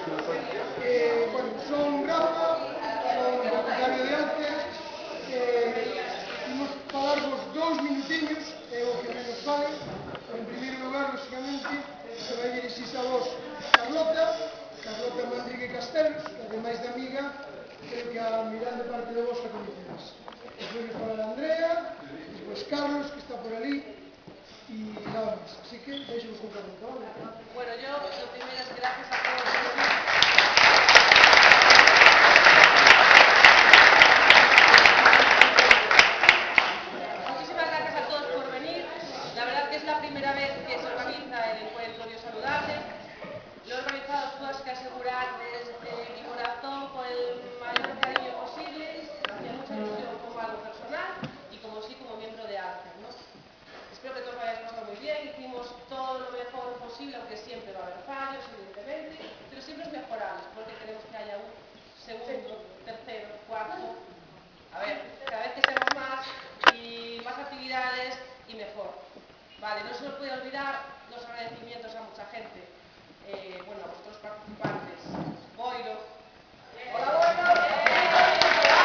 Bueno, son Rafa, son voluntario de Alce. Imos falarvos 2 minutiños, é o que menos vale. En primeiro lugar, lógicamente, se vai dirixirse a vos Carlota Mandrigue Castelos, que ademais de amiga, creo que a mirande parte de vos a coñecedes. Despois nos falará Andrea, despois Carlos, que está por ali, y nada más. Así que, deixemos con Carlota, ¿vale? Bueno, yo lo primero es gracias a todos. Muchísimas gracias a todos por venir. La verdad que es la primera vez que se organiza el encuentro biosaludable. Lo he organizado, puedo que asegurar desde mi corazón con el mayor cariño posible, hacía mucha ilusión como algo personal y como miembro de ALCE, ¿no? Espero que todos lo hayáis pasado muy bien, hicimos todo lo mejor posible, aunque siempre va a haber fallos, evidentemente, pero siempre es mejorable, porque queremos que haya un segundo, tercero, cuarto. A ver, cada vez que seamos más y más actividades y mejor. Vale, no se nos puede olvidar los agradecimientos a mucha gente. Bueno, a vuestros participantes. Boiro. ¡Hola, Boiro!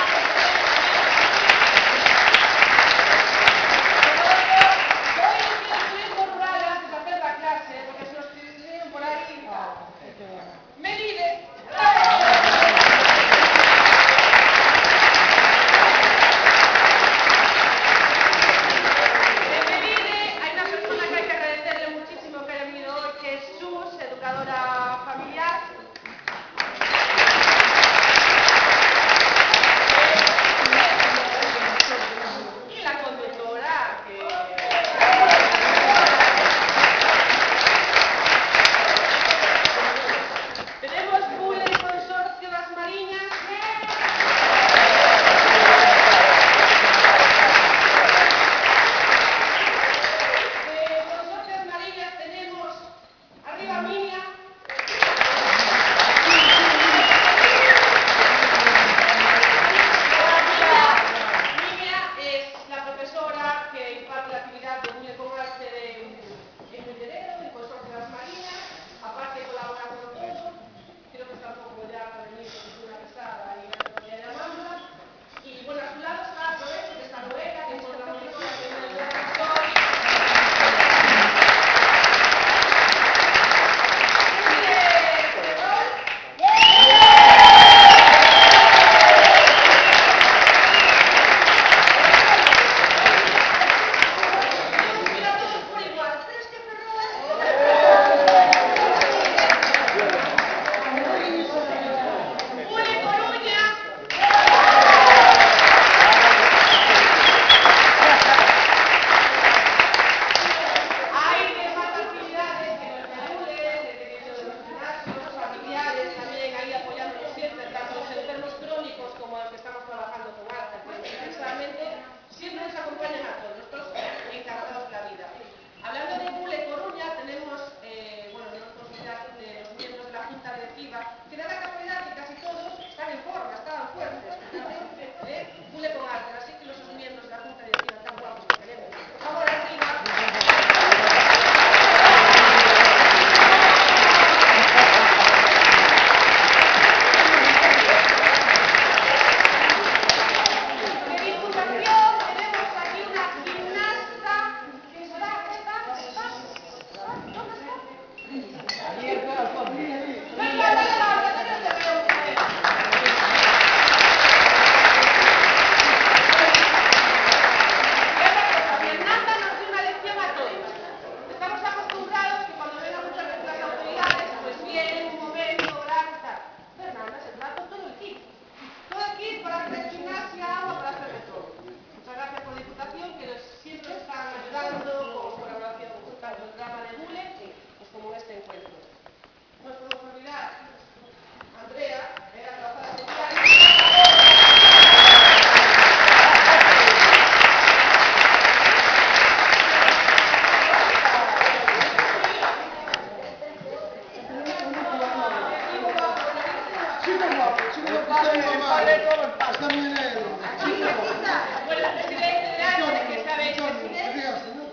Bueno, presidente de ALCE, que sabéis que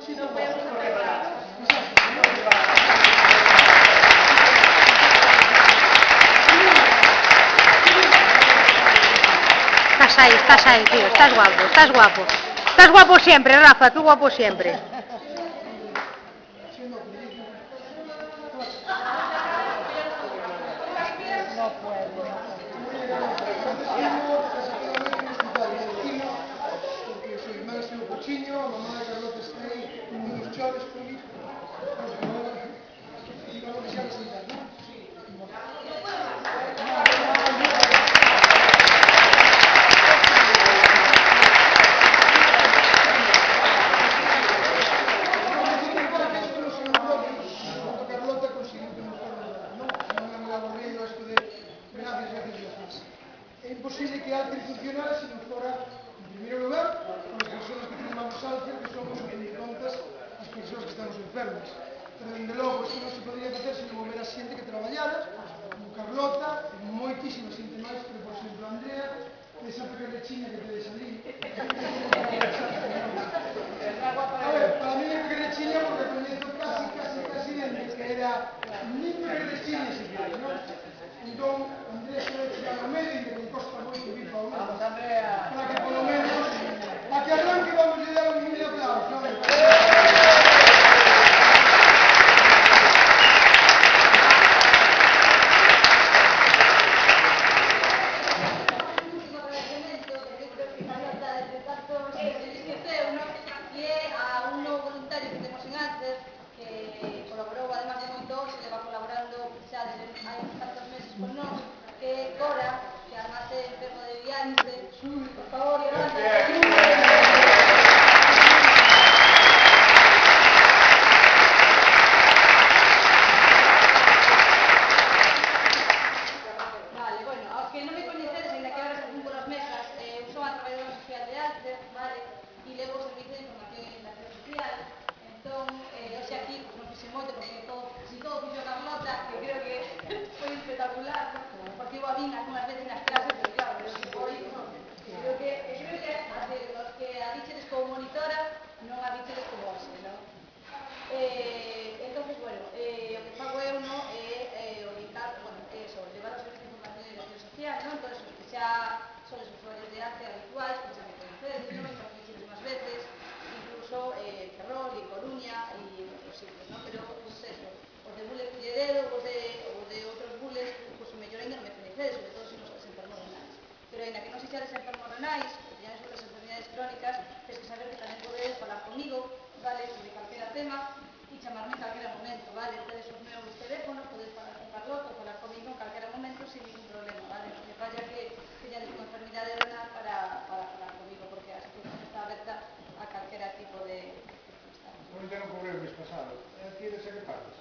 si no podemos hacer nada. ahí, tío, estás guapo, estás guapo. Estás guapo siempre, Rafa, tú guapo siempre. No puede, porque su irmán estuvo cochiño, a mamá de Carlota está ahí, unos choles por mí. Y vamos a dejar de sentar, ¿no? Carlota consiguió que nos fuera a no me andaba volviendo a esto de gracias Dios más. É imposible que Alcer funcionara se non fora, en primeiro lugar, con as persoas que firmamos Alcer, que somos, a fin de contas, as persoas que estamos enfermas. Pero, dende logo, isto non se podría facer se non houbera xente que traballara, como Carlota, e moitísima xente máis, pero, por exemplo, Andrea, esa pequerechiña que te deixa ali. A ver, para mí é pequerechiña porque coñezo casi dende que era nin pequerechiña siquiera, non? Entón, Andrea se vai chegar ao medio e que me costa moito vir para o medio. Para que, polo menos, a que arranque vamos a dar un mini aplauso, non? Por favor, vale, bueno, aos que non me coñecedes, ainda que ahora se junto nas mesas, son a traballadora social de Alcer, vale, e levo o servicio de información e orientación social. Entón, hoxe aquí non fixe moito porque casi todo fixo Carlota, que creo que foi espectacular, porque eu a vin algunhas veces nas clases, pero claro, creo que os que a vichedes como monitora non a vichedes como hoxe, non? Entonces, bueno, o que fago eu non é orientar, bueno, sobre levar os servicios de información e orientación social, non? Entón, os que xa son os usuarios de arte habituais, que xa me conocedes, non? Que fichedes máis veces, incluso en Ferrol e en Coruña e en outros sitios, non? Pero, pues eso, os de Bules Culleredo, os de outros bules, pues o mellor ainda non me coñecedes, sobre todo se non sois enfermos renais. Pero ainda que non sexades enfermos renais, que teñades outras enfermedades crónicas, tens que saber que tamén podedes falar comigo, vale, sobre calquera tema, e chamarme en calquera momento, vale? Tedes os meus teléfonos, podedes falar con Carlota ou falar comigo en calquera momento sin ningún problema, vale? Non me falla que teñades unha enfermidade renal para falar comigo, porque a situación está aberta a calquera tipo de... Non te non cobrei o mes pasado. Ti de ser que pagas?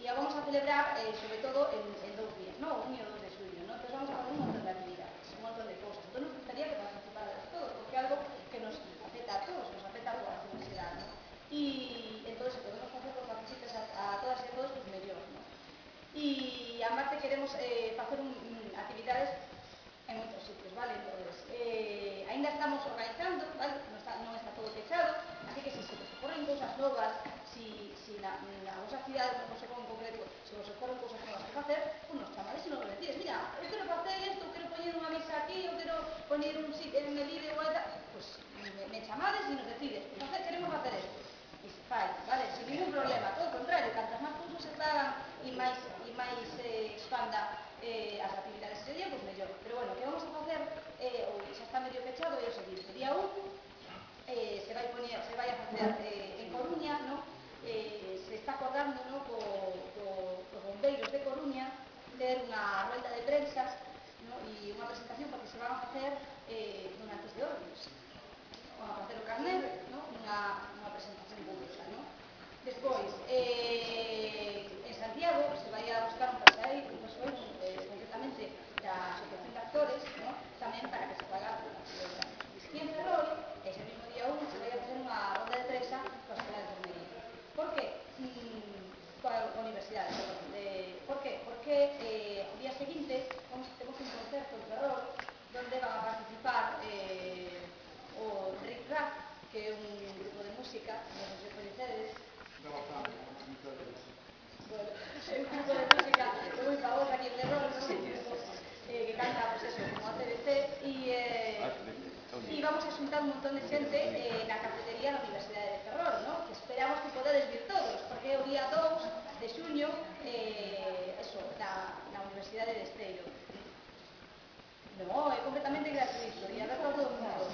E a vamos a celebrar sobre todo en 2 días, ¿no? 1 e 2 de xulio, ¿no? Entonces vamos a facer un montón de actividades, un montón de cosas. Entonces nos gustaría que participaras todos, porque é algo que nos afecta a todos, nos afecta a población en xeral, ¿no? E entonces podemos facer con participas a todas e a todos, pues mellor, ¿no? E a Marte queremos facer actividades en moitos sitios, vale? Entonces, ainda estamos organizando, vale? Non está todo pechado, así que se vos ocorren cousas novas, si na vosa cidade, non sei como en concreto, se vos ocorren cousas novas que facer, pues nos chamades e nos lo decides. Mira, eu quero facer isto, quero poñer unha mesa aquí, eu quero poñer un sitio en el vídeo, pues me chamades e nos decides. Pues queremos facer isto. E se fai, vale? Sin ningún problema, todo o contrario, cantas máis cousas se fagan e máis expanda as actividades ese día, pues mellor. Pero bueno, que vamos a facer, ou xa está medio pechado, é o seguinte, día 1, se vai a facer en Coruña, ¿no? Se está acordando, ¿no? Cos bombeiros de Coruña ter unha rolda de prensa, ¿no? E unha presentación porque se van a facer donantes de órganos. Van a facer o carnet, ¿no? Unha presentación pública, ¿no? Despois, en Santiago se vai a buscar un persoal concretamente da Asociación de Actores, ¿no? Tamén para que se paga a publicidade. Y en Ferrol un grupo de música moi famoso aquí en Ferrol, que canta, pues eso, como ACDC, e vamos a xuntar un montón de xente na cafetería da Universidade de Ferrol, ¿no? Que esperamos que podedes vir todos, porque é o día 2 de xuño, eso, na Universidade de Esteiro. No, é completamente gratuito e aberto a todo o mundo.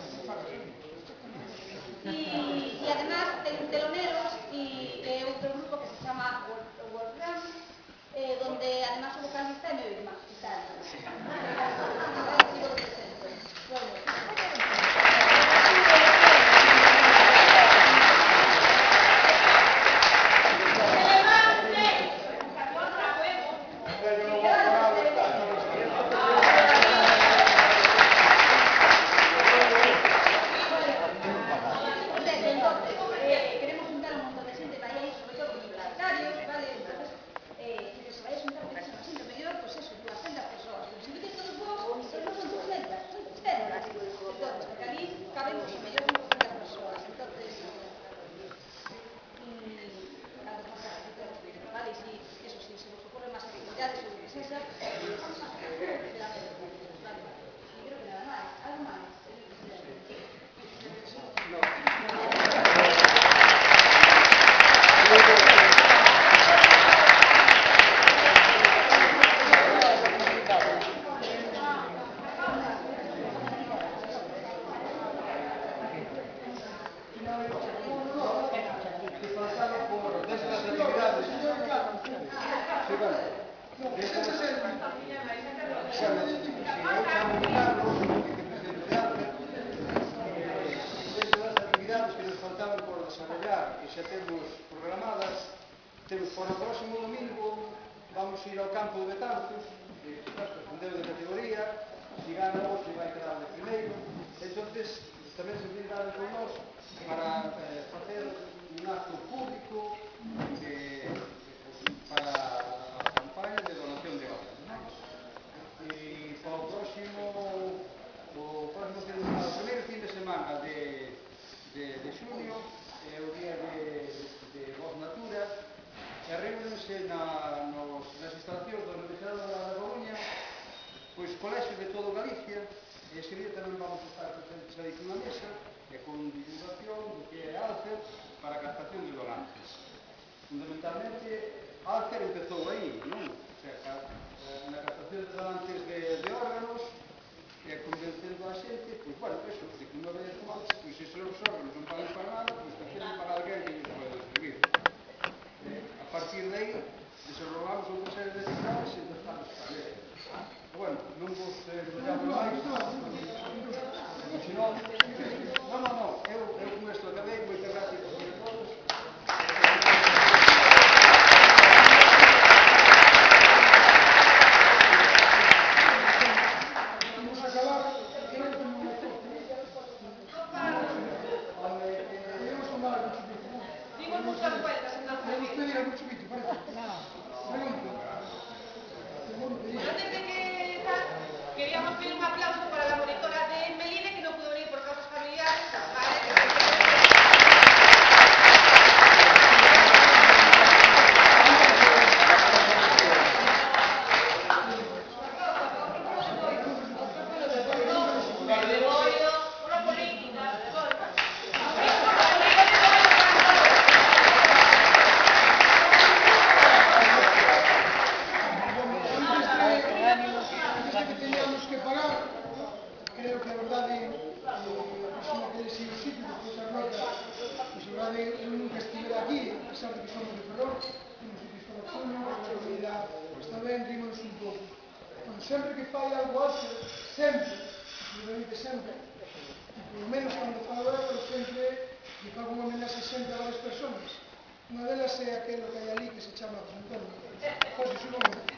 E además ten teloneros e outro grupo que se chama Wolfram, donde además o vocalista é meu irmán, Italia. Xa temos programadas, temos para o próximo domingo, vamos ir ao campo de Betanzos, que ascendeu de categoría, si gana hoxe vai quedar de primeiro, entonces tamén se invitaron con nós para facer un acto público para a campaña de donación de órganos. E para o próximo primeiro fin de semana de xuño, é o día de Voz Natura, e reúnense nas instalacións da Universidade da Coruña, pois colexios de todo Galicia, e ese día tamén vamos a estar presentes aí con unha mesa, e con divulgación do que é Alcer para a captación de donantes. Fundamentalmente, Alcer empezou aí, non? O sea, na captación de donantes de órganos, e convencendo a xente, pois, bueno, eso, de que unha vez máis, pois, se os órganos non pagan para nada, pois, que queren para alguén que lles pode servir. A partir de aí, desenrolamos outra serie de actividades e estamos para ver. Bueno, non vos enrollamos máis, senón, eu con isto acabei, moitas gracias a todos. Queríamos pedir un aplauso para la monitora de Meline, que no pudo venir por causas familiares, ¿vale? Creo que a verdade é que ese o sitio que foi Carlota, pois a verdade eu nunca estive aquí, a pesar de que somos de Ferrol, temos sitios para Xuno, a comunidade, pois tamén rímonos un pouco. Sempre que fai algo Alcer, sempre, absolutamente sempre, e polo menos cando falo eu, sempre me fago unha homenaxe sempre a varias personas. Unha delas é aquelo que hai ali que se chama José Antonio. José, xugo un momento.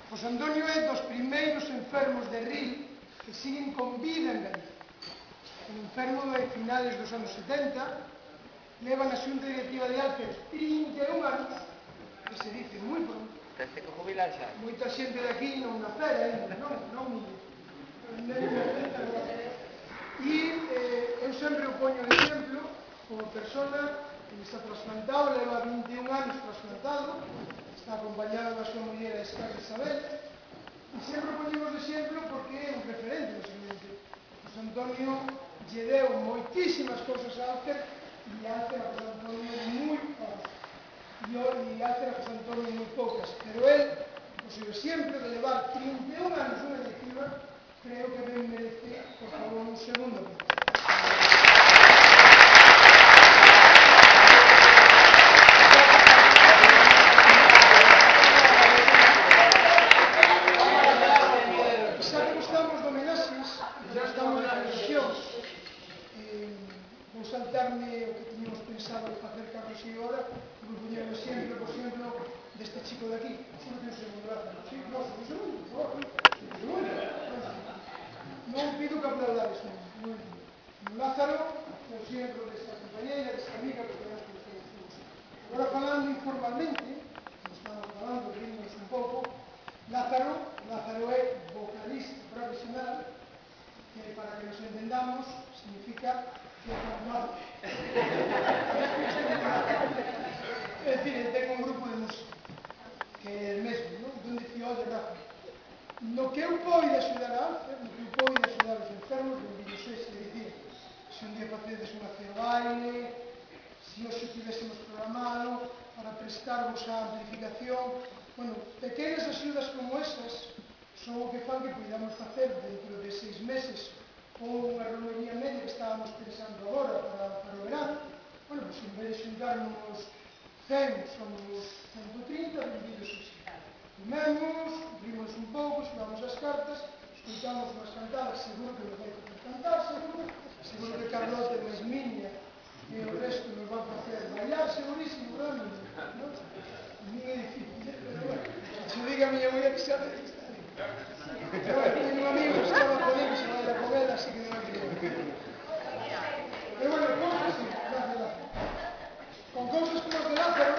José Antonio é dos primeiros enfermos de RIL que siguen con vida en Galicia. Un enfermo de finales dos anos 70, leva na xunta directiva de Alcer 31 anos, que se dice moi pronto, Tens que jubilar xa. Moita xente de aquí non nacera ainda, non e eu sempre o poño de exemplo como persona que está trasplantado, leva 21 anos trasplantado, está acompañado da súa muller Esther Isabel, e sempre o poñemos de exemplo porque é un referente no seguinte. José Antonio lle deu moitísimas cousas a Alcer e Alcer a José Antonio moi poucas. E Alcer a José Antonio moi poucas, pero él, o seu exemplo de levar 31 anos unha electiva, creo que ben merece, por favor, un segundo. Xa que estamos de homenaxes, já estamos de celebracións, vou saltarme o que tiñamos pensado facer Carlos e ahora, vou poñer o exemplo, por exemplo, deste chico de aquí. Só que ten un segundo, Lázaro. Sí, no, un segundo, por favor. Un segundo. Non pido que aplaudades, non. Lázaro, o exemplo desta compañeira, desta amiga, que podemos conocer os dous. Agora, falando informalmente, como estamos falando, rimos un pouco, Lázaro é vocalista profesional, que para que nos entendamos significa que é normal. É dicir, ele ten un grupo de música, que é el mesmo, non? Entón dicía, oye, Rafa, no que eu poida axudar a Alcer, no que eu poida axudar os enfermos, benvidos ese, é dicir, se un día facedes unha ceo baile, se hoxe tivésemos programado para prestarvos a amplificación, bueno, pequenas axudas como esas son o que fan que podamos facer dentro de 6 meses ou unha romería media que estábamos pensando agora para o verano. Bueno, pues en vez de xuntarnos 100, somos 130, benvidos ese. Comemos, rimos un pouco, xogamos as cartas, escoitamos unhas cantadas, seguro que nos vai facer cantar, seguro que Carlota máis miña e o resto nos van facer bailar, segurísimo, non? Non é difícil, pero bueno, se diga a miña muller que xa de está ali. Pero bueno, teño un amigo que se chama Polín, que se baila con ela, así que non hai que... Pero bueno, cousas así, gracias Lázaro. Con cousas como as de Lázaro,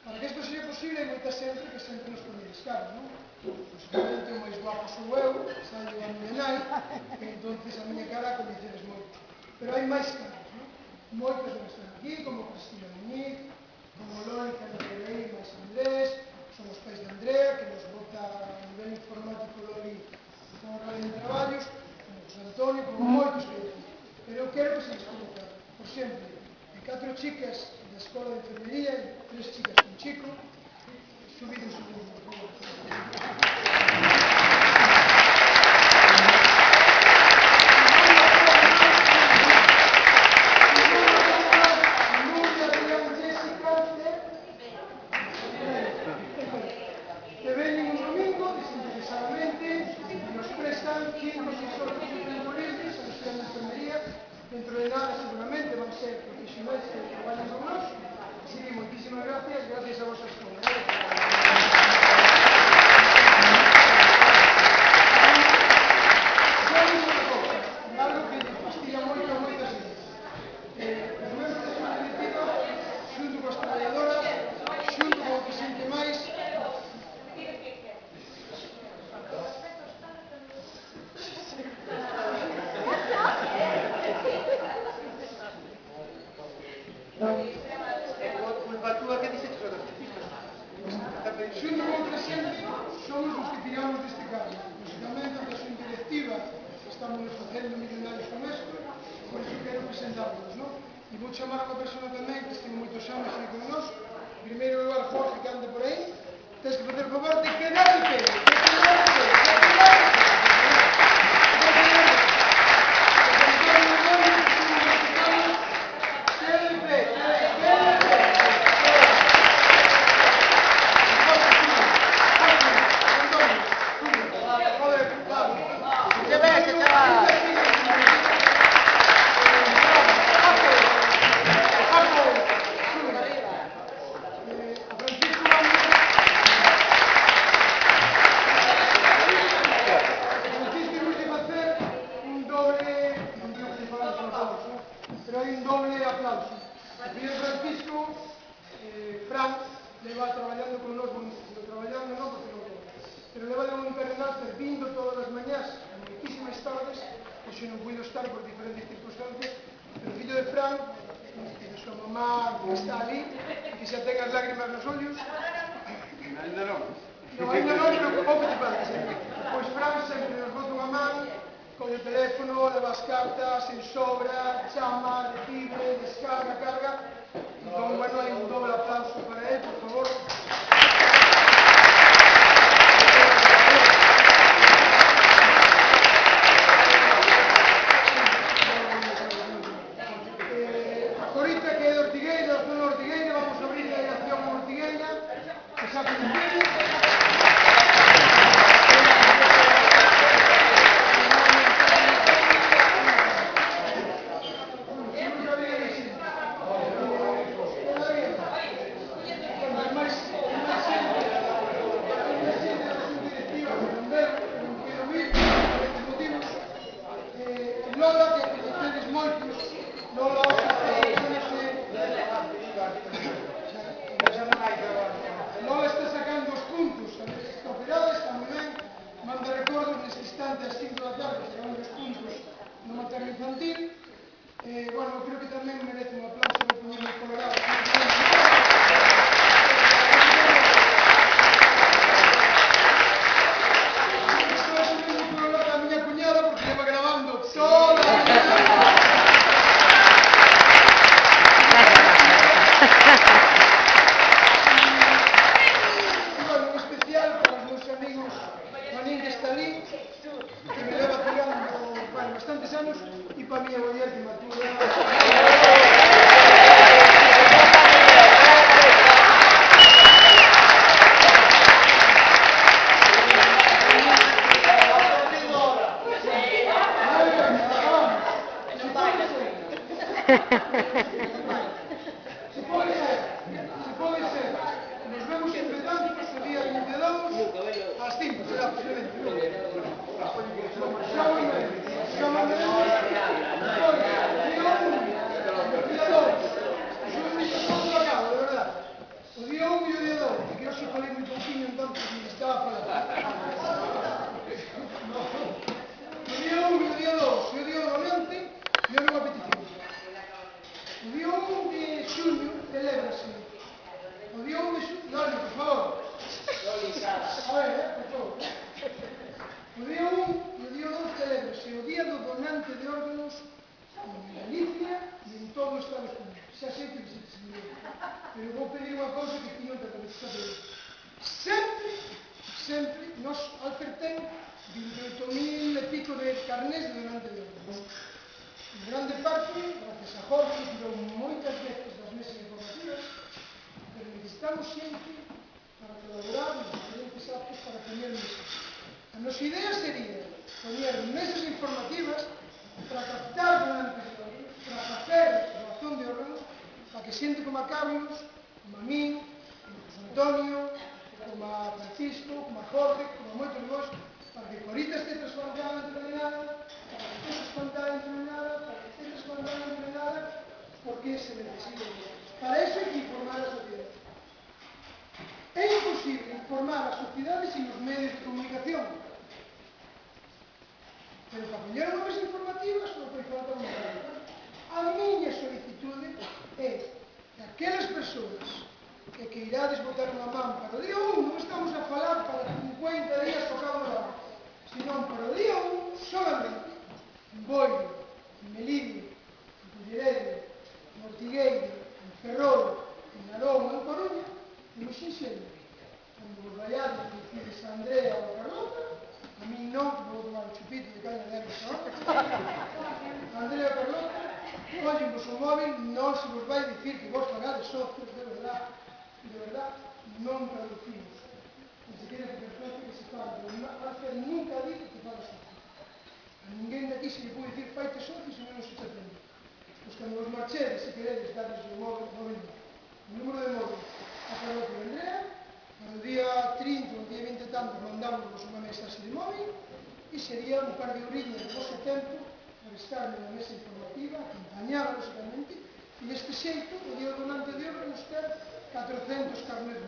para que isto seja posible, hai moita xente que sempre nos pone descaro, non? Posiblemente o máis guapo sou eu, sallo a miña nai, e entonces a miña cara coñecedes moito. Pero hai máis caras, non? Moitos que están aquí, como Cristina Muñiz, como Lónica Negrei, máis Andrés, son os pais de Andrea, que nos bota a nivel informático Loli con a radio de traballos, como José Antonio, como moitos que hai. Pero eu quero que se les conozca, por sempre, 4 chicas da escola de enfermería e 3 chicas con chico, subidos un pouco. Que veñen un domingo, desinteresadamente, nos prestan 5 ou 6 horas de tempo libres a escola de enfermería. Dentro de nada seguramente van ser profesionais que traballan con nós. Así que moitísimas gracias a vosa escola. Só unha cousa, algo que fastidia moito a moitas veces. Os membros da Xunta Directiva, xunto coas traballadoras, xunto con o que sente máis, xunto con outra xente, somos os que tiramos deste carro. Lógicamente, da Xunta Directiva estamos facendo millonarios con isto, por iso quero presentarvos, non? E vou chamar a unha persona tamén que estivo moitos anos aquí con nós. Primeiro lugar, Jorge, que anda por aí. Tens que fazer o favor de quedar de pé. ¡Que chaval! mamá que está ali, que xa ten as lágrimas nos ollos. Ainda non. Non, ainda non, pero o que te parece? Pois Fran sempre nos bota unha man, con o teléfono, leva as cartas, en sobra, chama, recibe, descarga, carga. Entón, bueno, hai un doble aplauso para él, por favor. Corita que é de Ortigueira, a zona de Ortigueira, vamos a abrir a dirección a Ortigueira, que xa conhecemos. Lola, que coñecedes moitos, Lola, Lola está sacando os puntos, está operada, está moi ben, manda recordos neste instante ás 5 da tarde, sacando os puntos no materno infantil. Bueno, creo que tamén merece un aplauso de poñerme colorado. Estou subindo colorado a miña cuñada porque leva grabando toda a vida. Bueno, en especial para os meus amigos Manín que está ali, que me leva tirando bastantes anos, e para a miña muller que matura. Se pode ser. Nos vemos entre tantos o día 22 ás 5, será posiblemente. Xa mandaremos o día 2. Yo non acabo, de verdad. O día 1 e o día 2, que eu xe falei moi pouquinho, entón, me estaba a falar. O día 1 e o día 2 e o día 9, eu non a petición. O día 1 de xuño celébrase. O día 1 de xuño... Loli, por favor. A ver, por favor. O día 1 e o día 2 celébrase o Día do Donante de Órganos en Galicia e en todo o Estado español. Xa sei que visite se me pero vou pedir unha cousa que tiño que saber. Sempre nos alcerten 28.000 e pico de carnés de donante de órganos. En grande parte, gracias a Jorge, que tirou moitas veces das mesas informativas, pero necesitamos xente para colaborar nos diferentes actos para poñer mesas. A nosa idea sería poñer mesas informativas para captar donantes de órganos, para facer donación de órganos, para que xente como a Carlos, como a mí, como a José Antonio, como a Francisco, como a Jorge, como a moitos de vos, para que Corita este transformada entrenada, para que este transformada entrenada, para que este transformada entrenada, porque se necesita. Para eso hay que informar a la sociedad. É imposible informar a sociedade sin os medios de comunicación. Pero para poñer unha mesa informativa só foi falta unha cosa. A miña solicitude é que aquelas persoas que irades botar unha man para o día 1, non estamos a falar para 50 días ao cabo do ano, senón para o día 1 solamente en Boiro, en Melide, en Culleredo, en Ortigueira, en Ferrol, en Narón, en Coruña, e no Xinxelo. Cando vos vaiades e dicides a Andrea ou a Carlota, a mí non, que vou tomar o chupito de caña de ervas ahora, a Andrea ou a Carlota, collen vos o móvil, non se vos vai dicir que vos pagades socios, de verdad, non traducimos. Ni siquiera que perfecto que se paga, pero Alfred nunca dice que paga socio. A ninguén de aquí se lle pode dicir faite socio se non se te aprende. Pois cando vos marchedes, se queredes darles o móvil, o número de móvil a Carlota e Andrea, para o día 30 ou o día 20 e tanto mandámosvos unha mensaxe de móvil e sería un par de ouriñas de vosso tempo para estar na mesa informativa, acompañada, lógicamente, e deste xeito, o día do donante de órganos ter 400 carnés